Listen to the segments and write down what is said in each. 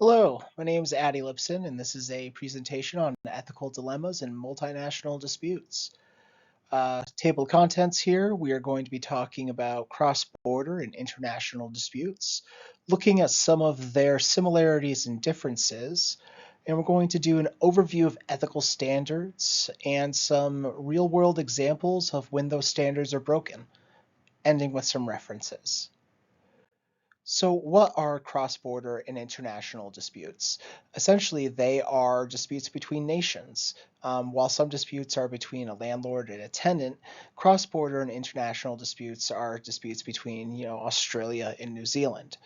Hello, my name is Addy Lipson, and this is a presentation on ethical dilemmas and multinational disputes. Table of contents here, we are going to be talking about cross-border and international disputes, looking at some of their similarities and differences, and we're going to do an overview of ethical standards and some real-world examples of when those standards are broken, ending with some references. So, what are cross border and international disputes? Essentially, they are disputes between nations. While some disputes are between a landlord and a tenant, cross border and international disputes are disputes between, Australia and New Zealand.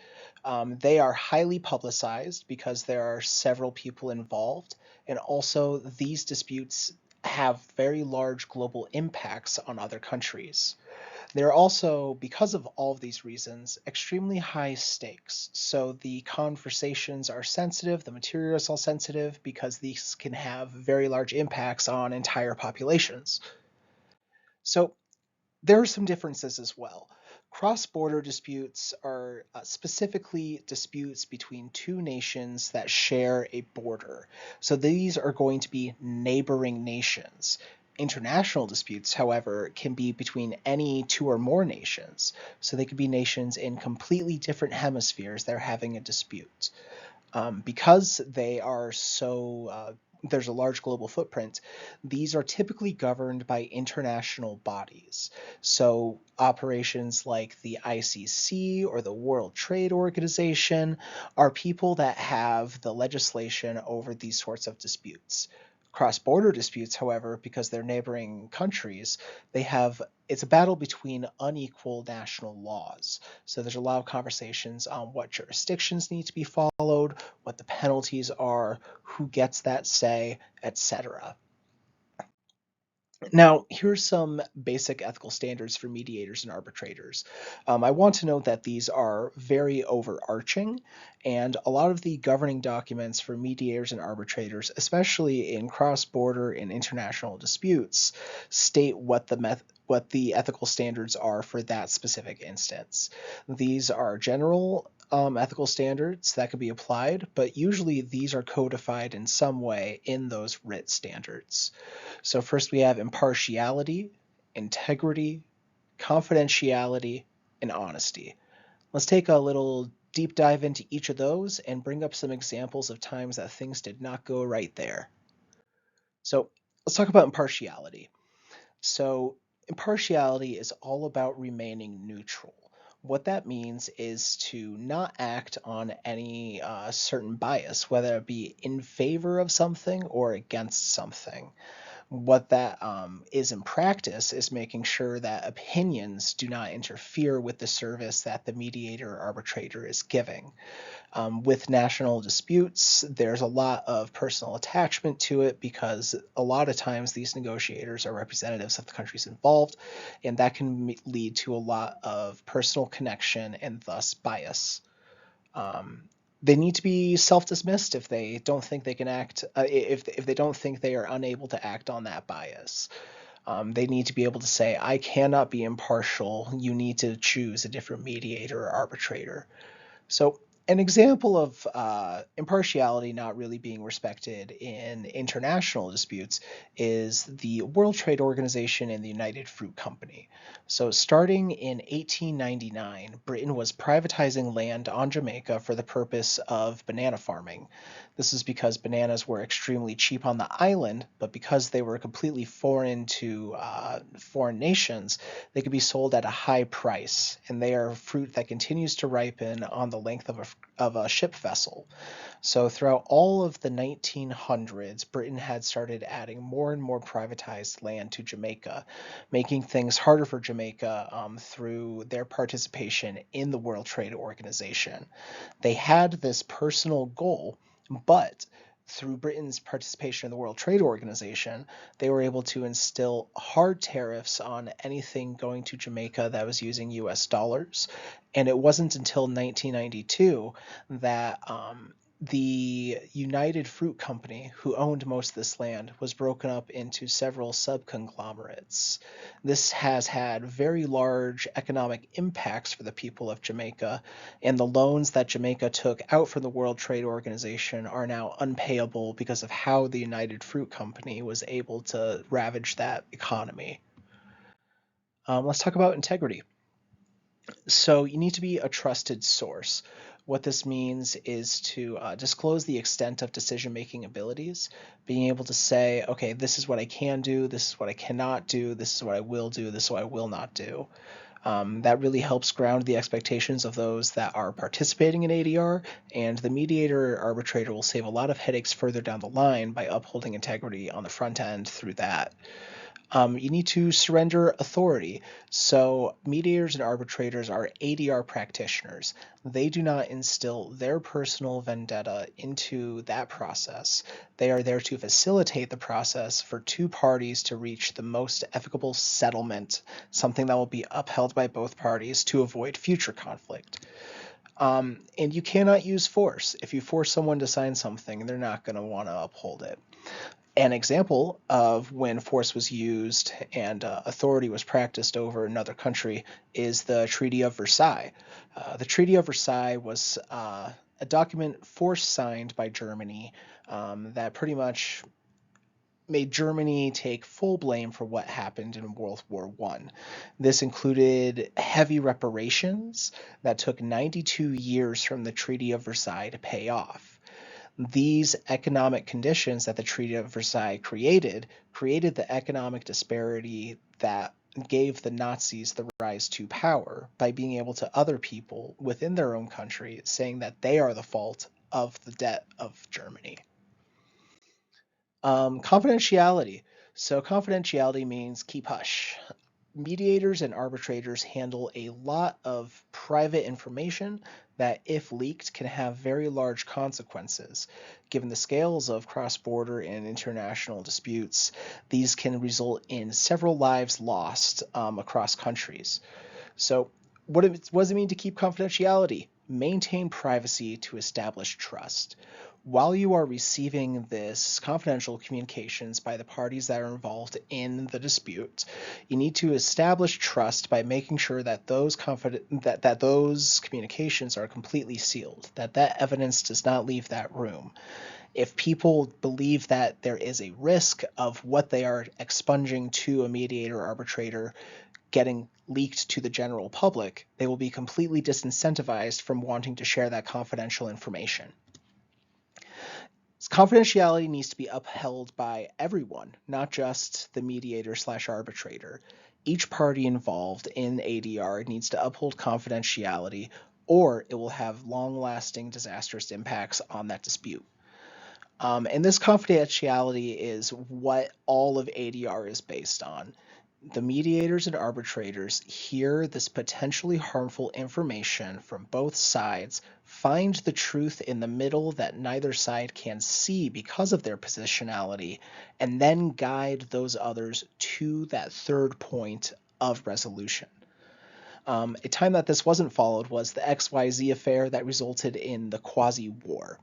They are highly publicized because there are several people involved, and also these disputes have very large global impacts on other countries. They're also, because of all of these reasons, extremely high stakes. So the conversations are sensitive, the material is all sensitive because these can have very large impacts on entire populations. So there are some differences as well. Cross-border disputes are specifically disputes between two nations that share a border. So these are going to be neighboring nations. International disputes, however, can be between any two or more nations. So they could be nations in completely different hemispheres that are having a dispute. Because they are so there's a large global footprint, these are typically governed by international bodies. So operations like the ICC or the World Trade Organization are people that have the legislation over these sorts of disputes. Cross-border disputes, however, because they're neighboring countries, they have it's a battle between unequal national laws. So there's a lot of conversations on what jurisdictions need to be followed, what the penalties are, who gets that say, etc. Now, here's some basic ethical standards for mediators and arbitrators. I want to note that these are very overarching, and a lot of the governing documents for mediators and arbitrators, especially in cross-border and international disputes, state what the ethical standards are for that specific instance. These are general ethical standards that can be applied, but usually these are codified in some way in those writ standards. So first we have impartiality, integrity, confidentiality, and honesty. Let's take a little deep dive into each of those and bring up some examples of times that things did not go right there. So let's talk about impartiality. So impartiality is all about remaining neutral. What that means is to not act on any certain bias, whether it be in favor of something or against something. What that is in practice is making sure that opinions do not interfere with the service that the mediator or arbitrator is giving. With national disputes, there's a lot of personal attachment to it because a lot of times these negotiators are representatives of the countries involved, and that can lead to a lot of personal connection and thus bias. Um, they need to be self-dismissed if they don't think they can act if they don't think they are unable to act on that bias. They need to be able to say, I cannot be impartial, you need to choose a different mediator or arbitrator. So an example of impartiality not really being respected in international disputes is the World Trade Organization and the United Fruit Company. So, starting in 1899, Britain was privatizing land on Jamaica for the purpose of banana farming. This is because bananas were extremely cheap on the island, but because they were completely foreign to foreign nations, they could be sold at a high price, and they are fruit that continues to ripen on the length of a ship vessel. So throughout all of the 1900s, Britain had started adding more and more privatized land to Jamaica, making things harder for Jamaica through their participation in the World Trade Organization. They had this personal goal, but through Britain's participation in the World Trade Organization, they were able to instill hard tariffs on anything going to Jamaica that was using US dollars. And it wasn't until 1992 that The United Fruit Company, who owned most of this land, was broken up into several subconglomerates. This has had very large economic impacts for the people of Jamaica, and the loans that Jamaica took out from the World Trade Organization are now unpayable because of how the United Fruit Company was able to ravage that economy. Let's talk about integrity. So you need to be a trusted source. What this means is to disclose the extent of decision making abilities, being able to say, okay, this is what I can do, this is what I cannot do, this is what I will do, this is what I will not do. That really helps ground the expectations of those that are participating in ADR, and the mediator or arbitrator will save a lot of headaches further down the line by upholding integrity on the front end through that. You need to surrender authority. So, mediators and arbitrators are ADR practitioners. They do not instill their personal vendetta into that process. They are there to facilitate the process for two parties to reach the most equitable settlement, something that will be upheld by both parties to avoid future conflict. And you cannot use force. If you force someone to sign something, they're not going to want to uphold it. An example of when force was used and authority was practiced over another country is the Treaty of Versailles. The Treaty of Versailles was a document force signed by Germany that pretty much made Germany take full blame for what happened in World War I. This included heavy reparations that took 92 years from the Treaty of Versailles to pay off. These economic conditions that the Treaty of Versailles created the economic disparity that gave the Nazis the rise to power by being able to other people within their own country saying that they are the fault of the debt of Germany. Confidentiality. So, confidentiality means keep hush. Mediators and arbitrators handle a lot of private information that, if leaked, can have very large consequences. Given the scales of cross border and international disputes, these can result in several lives lost across countries. So, what does it mean to keep confidentiality? Maintain privacy to establish trust. While you are receiving this confidential communications by the parties that are involved in the dispute, you need to establish trust by making sure that those communications are completely sealed, that evidence does not leave that room. If people believe that there is a risk of what they are expunging to a mediator or arbitrator getting leaked to the general public, they will be completely disincentivized from wanting to share that confidential information. Confidentiality needs to be upheld by everyone, not just the mediator/arbitrator. Each party involved in ADR needs to uphold confidentiality, or it will have long-lasting disastrous impacts on that dispute. And this confidentiality is what all of ADR is based on. The mediators and arbitrators hear this potentially harmful information from both sides, find the truth in the middle that neither side can see because of their positionality, and then guide those others to that third point of resolution. A time that this wasn't followed was the XYZ affair that resulted in the Quasi War.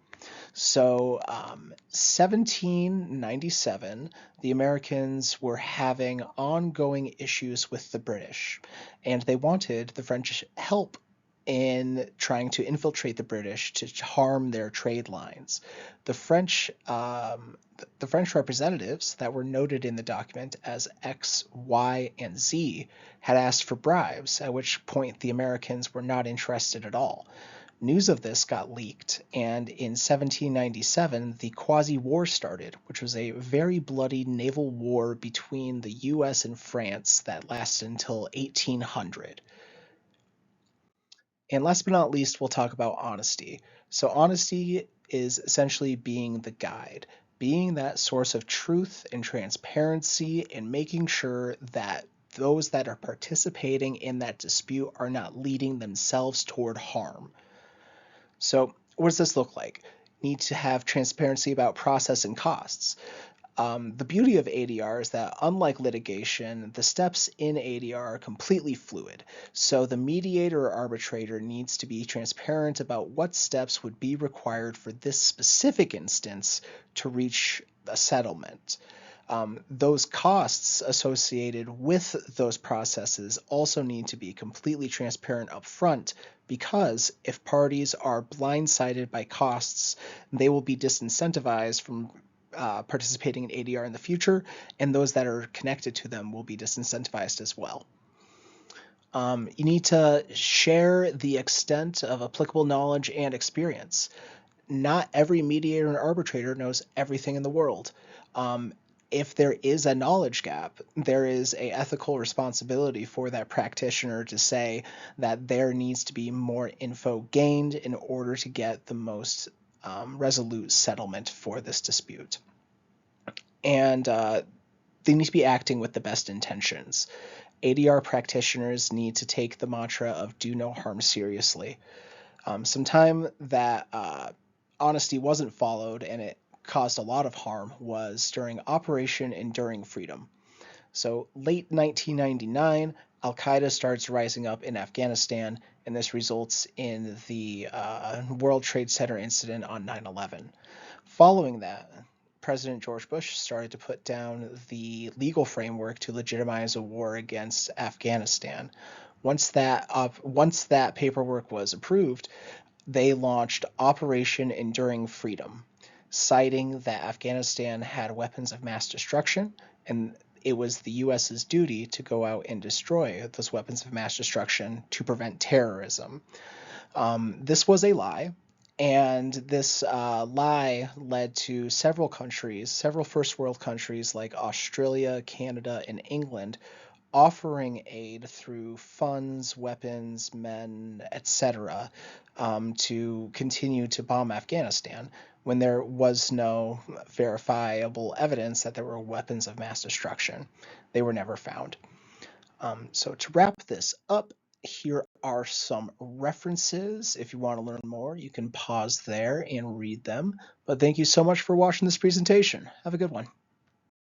So, 1797, the Americans were having ongoing issues with the British, and they wanted the French help in trying to infiltrate the British to harm their trade lines. The French, the French representatives that were noted in the document as X, Y, and Z had asked for bribes, at which point the Americans were not interested at all. News of this got leaked, and in 1797, the Quasi War started, which was a very bloody naval war between the US and France that lasted until 1800. And last but not least, we'll talk about honesty. So, honesty is essentially being the guide, being that source of truth and transparency, and making sure that those that are participating in that dispute are not leading themselves toward harm. So, what does this look like? Need to have transparency about process and costs. The beauty of ADR is that, unlike litigation, the steps in ADR are completely fluid. So the mediator or arbitrator needs to be transparent about what steps would be required for this specific instance to reach a settlement. Those costs associated with those processes also need to be completely transparent up front, because if parties are blindsided by costs, they will be disincentivized from participating in ADR in the future, and those that are connected to them will be disincentivized as well. You need to share the extent of applicable knowledge and experience. Not every mediator and arbitrator knows everything in the world. If there is a knowledge gap, there is a ethical responsibility for that practitioner to say that there needs to be more info gained in order to get the most resolute settlement for this dispute. And they need to be acting with the best intentions. ADR practitioners need to take the mantra of do no harm seriously. Sometime that honesty wasn't followed and it caused a lot of harm was during Operation Enduring Freedom. So late 1999, Al Qaeda starts rising up in Afghanistan, and this results in the World Trade Center incident on 9/11. Following that, President George Bush started to put down the legal framework to legitimize a war against Afghanistan. Once that paperwork was approved, they launched Operation Enduring Freedom, citing that Afghanistan had weapons of mass destruction, and it was the US's duty to go out and destroy those weapons of mass destruction to prevent terrorism. This was a lie, and this lie led to several countries, several first world countries like Australia, Canada, and England, offering aid through funds, weapons, men, etc., to continue to bomb Afghanistan when there was no verifiable evidence that there were weapons of mass destruction. They were never found. So to wrap this up, here are some references. If you want to learn more, you can pause there and read them. But thank you so much for watching this presentation. Have a good one.